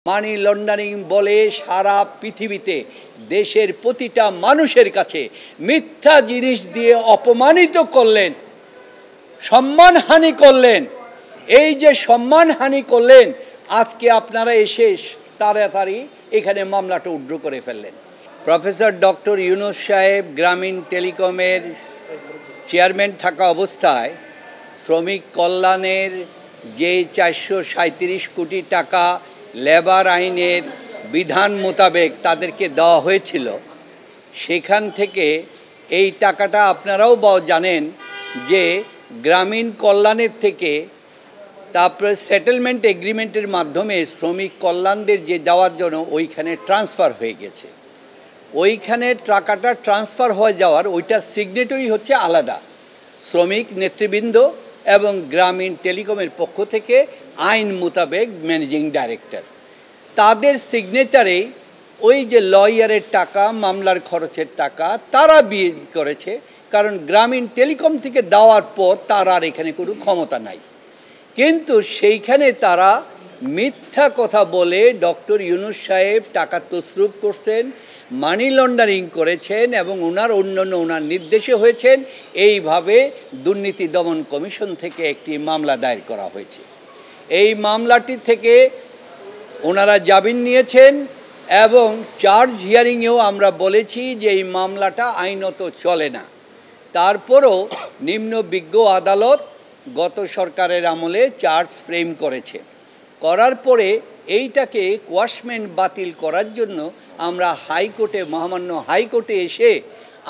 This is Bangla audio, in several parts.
মানি লন্ডারিং বলে সারা পৃথিবীতে দেশের প্রতিটা মানুষের কাছে মিথ্যা জিনিস দিয়ে অপমানিত করলেন, সম্মানহানি করলেন। এই যে সম্মানহানি করলেন, আজকে আপনারা এসে তাড়াতাড়ি এখানে মামলাটা উইথড্র করে ফেললেন। প্রফেসর ডক্টর ইউনূস সাহেব গ্রামীণ টেলিকমের চেয়ারম্যান থাকা অবস্থায় শ্রমিক কল্যাণের যে 437 কোটি টাকা লেবার আইনের বিধান মোতাবেক তাদেরকে দেওয়া হয়েছিল, সেখান থেকে এই টাকাটা আপনারাও জানেন যে গ্রামীণ কল্যাণের থেকে তারপরে সেটেলমেন্ট এগ্রিমেন্টের মাধ্যমে শ্রমিক কল্যাণদের যে দেওয়ার জন্য ওইখানে ট্রান্সফার হয়ে গেছে। ওইখানে টাকাটা ট্রান্সফার হয়ে যাওয়ার ওইটার সিগনেটরি হচ্ছে আলাদা, শ্রমিক নেতৃবৃন্দ এবং গ্রামীণ টেলিকমের পক্ষ থেকে আইন মোতাবেক ম্যানেজিং ডাইরেক্টর, তাদের সিগনেচারেই ওই যে লয়ারের টাকা, মামলার খরচের টাকা তারা বিয়ে করেছে। কারণ গ্রামীণ টেলিকম থেকে দেওয়ার পর তার আর এখানে কোনো ক্ষমতা নাই। কিন্তু সেইখানে তারা মিথ্যা কথা বলে ডক্টর ইউনূস সাহেব টাকা তসরুপ করছেন, মানি লন্ডারিং করেছেন এবং ওনার নির্দেশে হয়েছেন। এইভাবে দুর্নীতি দমন কমিশন থেকে একটি মামলা দায়ের করা হয়েছে। এই মামলাটি থেকে ওনারা জামিন নিয়েছেন এবং চার্জ হিয়ারিংয়েও আমরা বলেছি যে এই মামলাটা আইনত চলে না। তারপরও নিম্ন বিজ্ঞ আদালত গত সরকারের আমলে চার্জ ফ্রেম করেছে। করার পরে এইটাকে কোয়াশমেন্ট বাতিল করার জন্য আমরা হাইকোর্টে, মহামান্য হাইকোর্টে এসে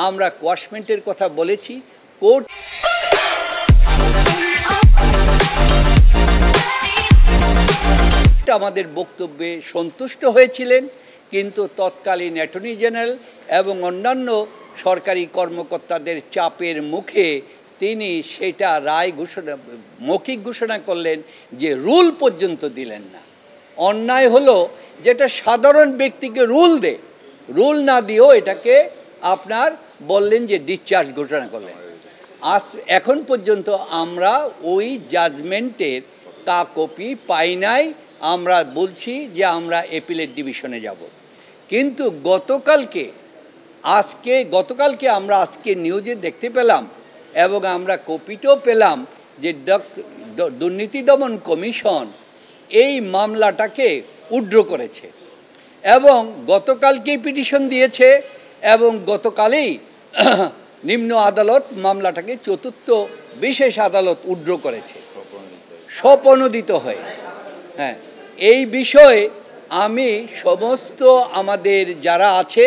আমরা কোয়াশমেন্টের কথা বলেছি। কোর্ট আমাদের বক্তব্যে সন্তুষ্ট হয়েছিলেন, কিন্তু তৎকালীন অ্যাটর্নি জেনারেল এবং অন্যান্য সরকারি কর্মকর্তাদের চাপের মুখে তিনি সেটা রায় ঘোষণা, মৌখিক ঘোষণা করলেন যে রুল পর্যন্ত দিলেন না। অন্যায় হলো যেটা সাধারণ ব্যক্তিকে রুল না দিয়েও এটাকে আপনার বললেন যে ডিসচার্জ ঘোষণা করলেন। আজ এখন পর্যন্ত আমরা ওই জাজমেন্টের কপি পাই নাই। আমরা বলছি যে আমরা অ্যাপিলেট ডিভিশনে যাব। কিন্তু গতকালকে আমরা আজকে নিউজে দেখতে পেলাম এবং আমরা কপিটাও পেলাম যে দুর্নীতি দমন কমিশন এই মামলাটাকে উইথড্র করেছে এবং গতকালকেই পিটিশন দিয়েছে এবং গতকালই নিম্ন আদালত মামলাটাকে চতুর্থ বিশেষ আদালত উইথড্র করেছে স্বপ্রণোদিত হয়ে। হ্যাঁ, এই বিষয়ে আমি সমস্ত আমাদের যারা আছে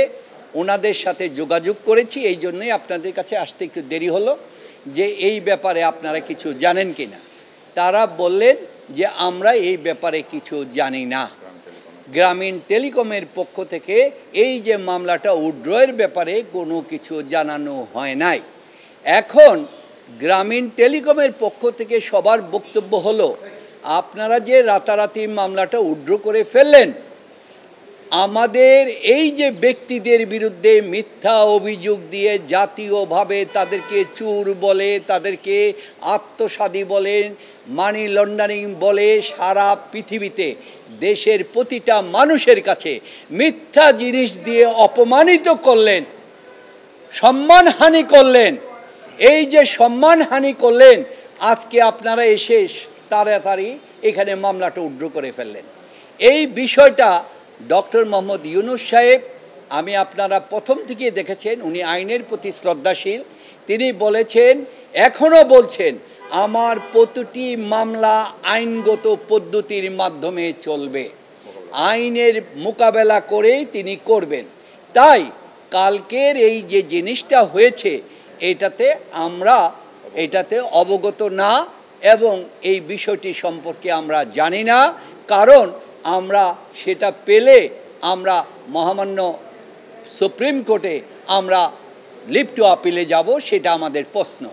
ওনাদের সাথে যোগাযোগ করেছি। এই জন্যই আপনাদের কাছে আসতে একটু দেরি হলো যে এই ব্যাপারে আপনারা কিছু জানেন কি না। তারা বললেন যে আমরা এই ব্যাপারে কিছু জানি না। গ্রামীণ টেলিকমের পক্ষ থেকে এই যে মামলাটা উইথড্রয়ের ব্যাপারে কোনো কিছু জানানো হয় নাই। এখন গ্রামীণ টেলিকমের পক্ষ থেকে সবার বক্তব্য হলো, আপনারা যে রাতারাতি মামলাটা উইথড্র করে ফেললেন, আমাদের এই যে ব্যক্তিদের বিরুদ্ধে মিথ্যা অভিযোগ দিয়ে জাতীয়ভাবে তাদেরকে চোর বলে, তাদেরকে আত্মসাদী বলেন, মানি লন্ডারিং বলে সারা পৃথিবীতে দেশের প্রতিটা মানুষের কাছে মিথ্যা জিনিস দিয়ে অপমানিত করলেন, সম্মানহানি করলেন। এই যে সম্মানহানি করলেন, আজকে আপনারা এসে তাড়াতাড়ি এখানে মামলাটা উইথড্র করে ফেললেন। এই বিষয়টা ডক্টর মোহাম্মদ ইউনূস সাহেব, আমি আপনারা প্রথম থেকে দেখেছেন উনি আইনের প্রতি শ্রদ্ধাশীল। তিনি বলেছেন, এখনও বলছেন, আমার প্রতিটি মামলা আইনগত পদ্ধতির মাধ্যমে চলবে, আইনের মোকাবেলা করেই তিনি করবেন। তাই কালকের এই যে জিনিসটা হয়েছে এটাতে অবগত না এবং এই বিষয়টি সম্পর্কে আমরা জানি না। কারণ আমরা সেটা পেলে আমরা মহামান্য সুপ্রিম কোর্টে আমরা লিভ টু আপিলে যাব, সেটা আমাদের প্রশ্ন।